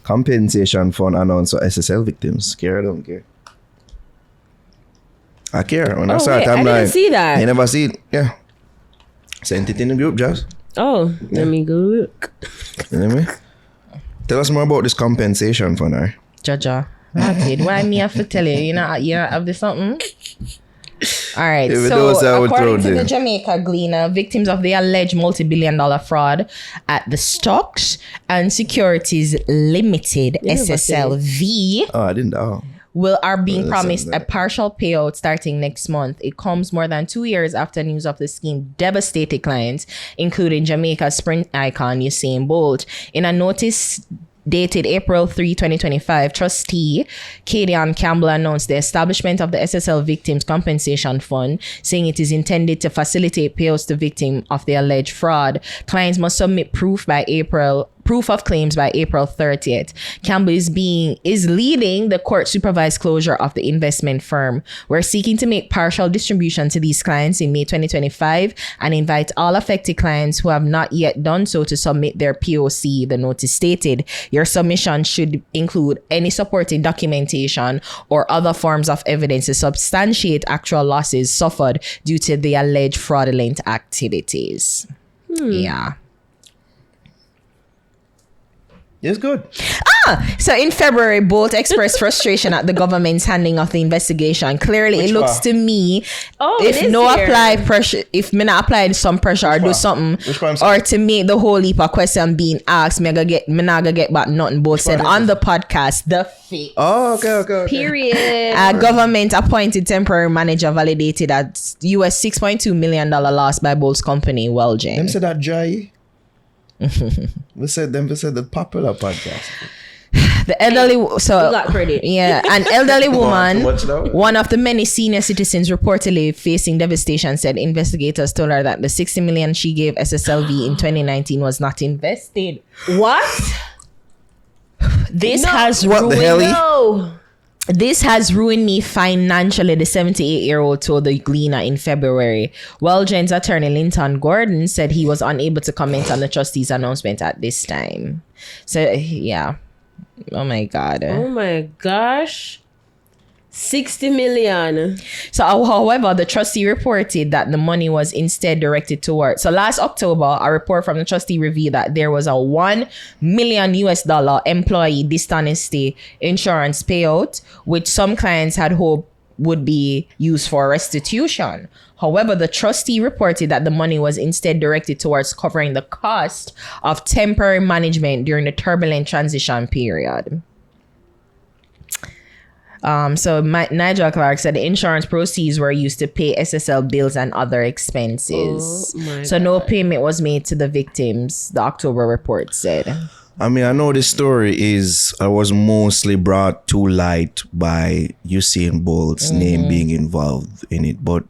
compensation fund announced for SSL victims. Care or don't care? I care. When I saw it, I'm I like, didn't see that. You never see it? Yeah. Sent it in the group, Josh. Oh, let me go look. You know me? Tell us more about this compensation fund, right? Jaja. Why me have to tell you? You know have this something? All right. So according to the Jamaica Gleaner, victims of the alleged multi-billion-dollar fraud at the Stocks and Securities Limited (SSLV) I didn't know. are being promised a partial payout starting next month. It comes more than 2 years after news of the scheme devastated clients, including Jamaica's sprint icon Usain Bolt. In a notice dated April 3, 2025, trustee Kadian Campbell announced the establishment of the SSL Victims Compensation Fund, saying it is intended to facilitate payouts to victims of the alleged fraud. Clients must submit proof of claims by April 30th. Campbell is leading the court supervised closure of the investment firm. We're seeking to make partial distribution to these clients in May 2025 and invite all affected clients who have not yet done so to submit their POC, the notice stated. Your submission should include any supporting documentation or other forms of evidence to substantiate actual losses suffered due to the alleged fraudulent activities. Yeah. It's good. So in February, Bolt expressed frustration at the government's handling of the investigation. Clearly, it looks to me, if me not apply some pressure or do something, or to make the whole heap of question being asked, me not gonna get back nothing. Bolt said on the podcast, the fix. Oh, okay. Period. A government appointed temporary manager validated at US $6.2 million loss by Bolt's company, Wellgen. Them said that Jai. we said the popular podcast. The elderly, so got credit. Yeah, an elderly woman, one of the many senior citizens reportedly facing devastation, said investigators told her that the $60 million she gave SSLV in 2019 was not invested. What? This has ruined me financially, the 78-year-old told the Gleaner in February. Wellgen's attorney Linton Gordon said he was unable to comment on the trustee's announcement at this time. So, yeah. Oh my God. Oh my gosh. 60 million. So, however, the trustee reported that the money was instead directed towards. So last October, a report from the trustee revealed that there was a $1 million employee dishonesty insurance payout, which some clients had hoped would be used for restitution. However, the trustee reported that the money was instead directed towards covering the cost of temporary management during the turbulent transition period. So Nigel Clark said the insurance proceeds were used to pay SSL bills and other expenses. So no payment was made to the victims, the October report said. I mean, I know this story was mostly brought to light by Usain Bolt's name being involved in it, but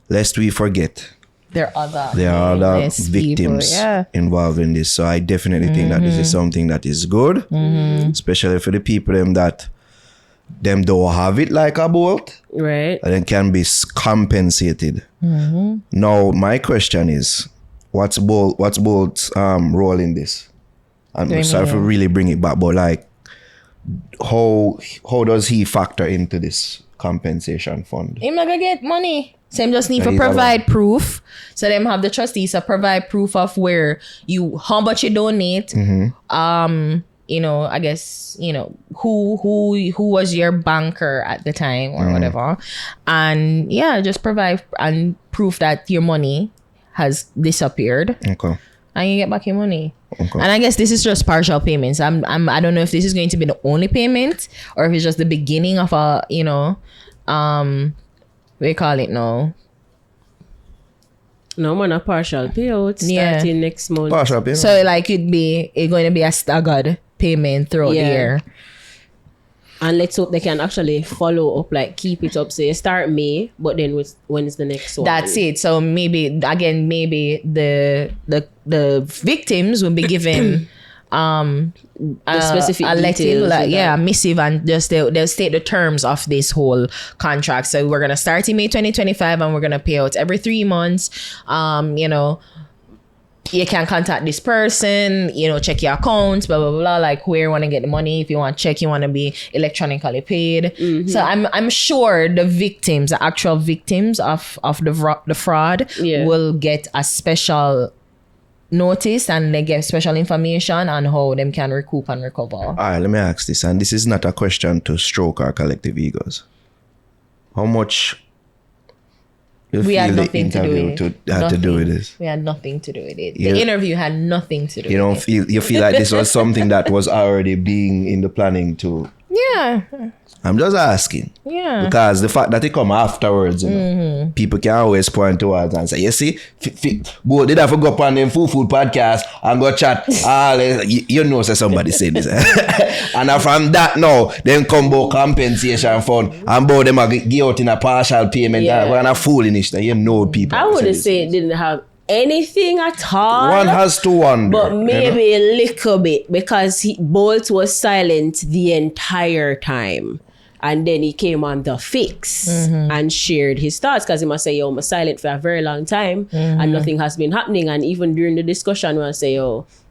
lest we forget, there are other victims involved in this. So I definitely think that this is something that is good, especially for the people that them don't have it like a Bolt, right? And then can be compensated. Now, my question is, what's Bolt's role in this? I'm sorry for really bring it back, but like, how does he factor into this compensation fund? He's not gonna get money. So him just need to provide proof. So them have the trustees to provide proof of how much you donate. You know, I guess, you know, who was your banker at the time or whatever. And yeah, just provide and proof that your money has disappeared. Okay. And you get back your money. Okay. And I guess this is just partial payments. I don't know if this is going to be the only payment or if it's just the beginning of a, you know, we call it now. No, man, a partial payout starting next month. Partial payment. So like it's going to be a staggered payment throughout the year. And let's hope they can actually follow up, like keep it up. So you start May, but then when is the next one? That's it. So maybe the victims will be given the specific a details, letter, a missive, and just they'll state the terms of this whole contract. So we're gonna start in May 2025 and we're gonna pay out every 3 months. You know, you can contact this person, check your accounts, blah, blah, blah, like where you want to get the money. If you want check, you want to be electronically paid. So I'm sure the victims, the actual victims of the fraud will get a special notice and they get special information on how them can recoup and recover. All right, let me ask this, and this is not a question to stroke our collective egos. How much we had nothing to do with it. Had to do with this. We had nothing to do with it. The interview had nothing to do with it. You feel like this was something that was already being in the planning to. Yeah. I'm just asking. Yeah. Because the fact that it come afterwards, people can always point towards and say, you see, boy, did I forget on them food podcast and go chat? Say somebody said this. And from that now, then come about compensation fund and both them are give out in a partial payment. Yeah. We're not fooling it. People. I wouldn't say it didn't have anything at all. One has to wonder. But maybe a little bit because Bolt was silent the entire time. And then he came on the fix and shared his thoughts because he must say, I'm silent for a very long time and nothing has been happening. And even during the discussion, we say,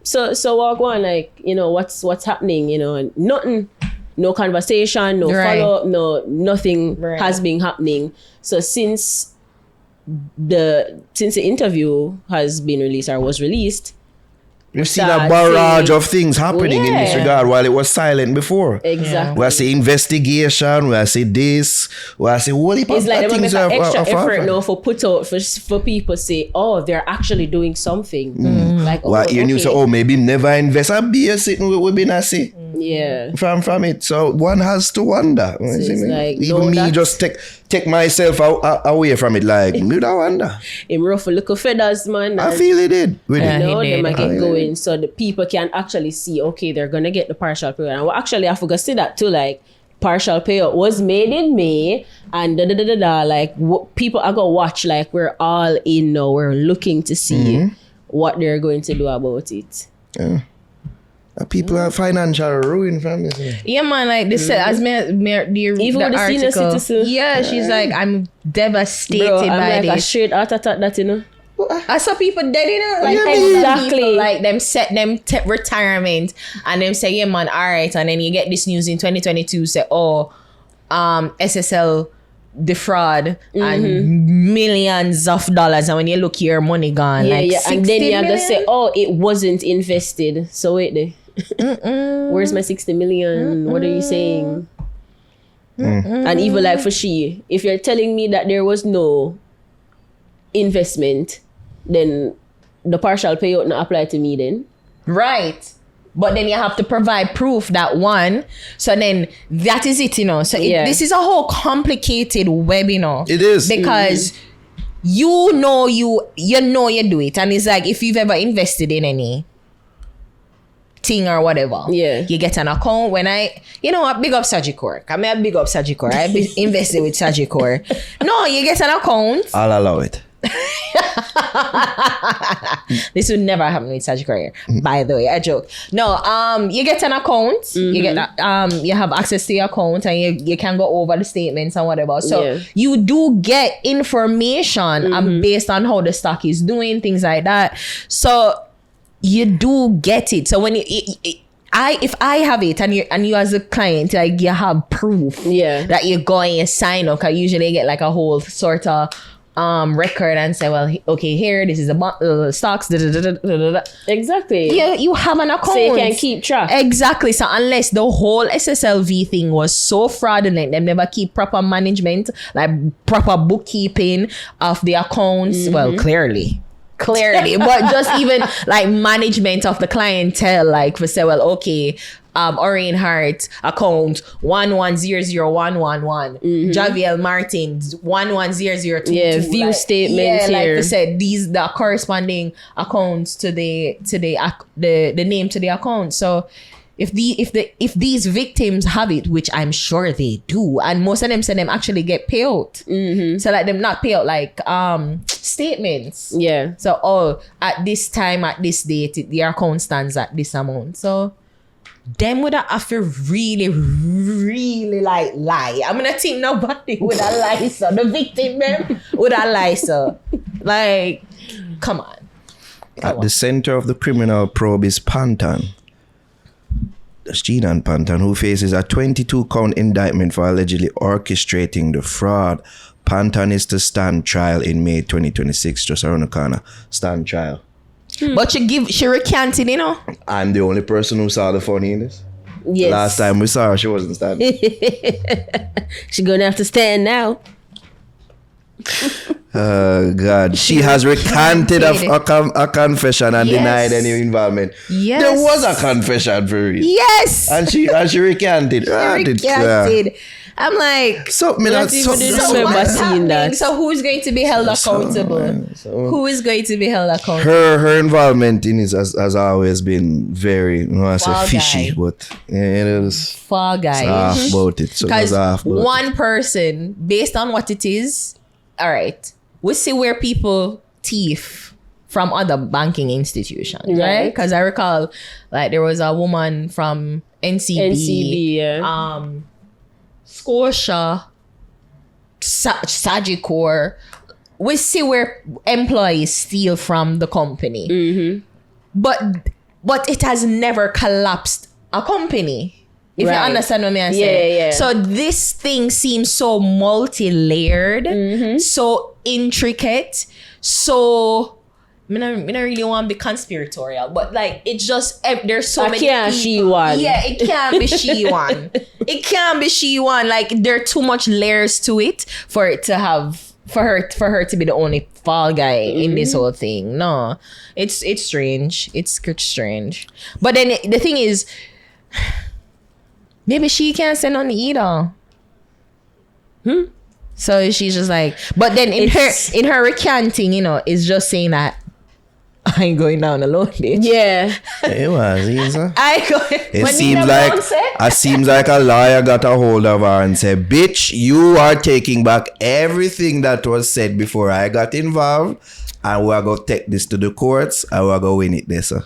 so walk on, like, what's happening, and nothing, no conversation, no follow-up, nothing has been happening. So since the interview has been released or was released, you've seen a barrage of things happening in this regard while it was silent before. Exactly. We say investigation, we say this, we say what it's like they make an extra effort now for put out for people say, they're actually doing something. Like you say, maybe never invest a beer sitting with been see. Yeah. From it. So one has to wonder. So it's like, even me just take myself away from it, like you don't wonder. Him ruffle little feathers, man. I feel he did. They might get going so the people can actually see, okay, they're gonna get the partial payout. And actually I forgot to say that too, like partial payout was made in May and like people are gonna watch, like we're all in now, we're looking to see what they're going to do about it. Yeah. People are financial ruin from this. Yeah, man, like this said, as even with the senior citizen. Yeah, she's like, I'm devastated by like this. A straight heart attack that, I saw people dead, like exactly. People, like them set them retirement and them say, yeah, man, all right. And then you get this news in 2022 say, SSL defraud and millions of dollars, and when you look, your money gone. And then you have to say, it wasn't invested. So wait there. Where's my 60 million? What are you saying? And even like for if you're telling me that there was no investment, then the partial payout not apply to me then. Right. But then you have to provide proof that one. So then that is it, So this is a whole complicated web, It is. Because you do it. And it's like if you've ever invested in any thing or whatever. Yeah. You get an account. When big up Sagicor. I big up Sagicor. I invested with Sagicor. No, you get an account. I'll allow it. This would never happen with Sagicor, by the way. I joke. No, you get an account. You get you have access to your account and you can go over the statements and whatever. So you do get information based on how the stock is doing, things like that. So you do get it. So when if I have it and you as a client, like you have proof that you're going and sign up, I usually get like a whole sort of record and say, well, okay, here, this is the stocks. Exactly. Yeah, you have an account. So you can keep track. Exactly. So unless the whole SSLV thing was so fraudulent, they never keep proper management, like proper bookkeeping of the accounts. Well, clearly, but just even like management of the clientele, like for say, well, okay, Orion Hart account 11001111, Javier Martin 110022. Yeah, view statements like here. I said, these the corresponding accounts to the name to the account. So if these victims have it, which I'm sure they do, and most of them say them actually get payout. So like them not payout like statements. Yeah. So at this time, at this date, the account stands at this amount. So them would have to really, really like lie. I'm gonna think nobody would have lie, so the victim them would have lie, so like, come on. At the center of the criminal probe is Pantan. That's Gina Pantan, who faces a 22-count indictment for allegedly orchestrating the fraud. Pantan is to stand trial in May 2026, just around the corner. Stand trial. But she recanted, you know. I'm the only person who saw the funny in this. Yes. Last time we saw her, she wasn't standing. She's gonna have to stand now. God. She has recanted a confession and denied any involvement. Yes. There was a confession for real. Yes. And she recanted. Recanted. I'm like, so remember seeing that. So who's going to be held accountable? Who is going to be held accountable? Her involvement in it has always been very, fishy, but it is Fall Guy. half about it. So because one person, based on what it is, all right, we see where people thief from other banking institutions, right? Because I recall, like, there was a woman from NCB, Scotia, Sagicor. We see where employees steal from the company, but it has never collapsed a company. If you understand what I'm saying. Yeah. So this thing seems so multi-layered, so intricate, so I don't really want to be conspiratorial, but like it's just there's so many people. She one. Yeah, it can't be she one. It can't be she one. Like there are too much layers to it for it to have for her to be the only fall guy in this whole thing. No, it's strange. It's strange. But then the thing is, maybe she can't send on the either. So she's just like, but then in her recanting, is just saying that I ain't going down alone, bitch. Yeah. It was easy. It seems like a lawyer got a hold of her and said, bitch, you are taking back everything that was said before I got involved, and we're going to take this to the courts and we're going to win it there, sir.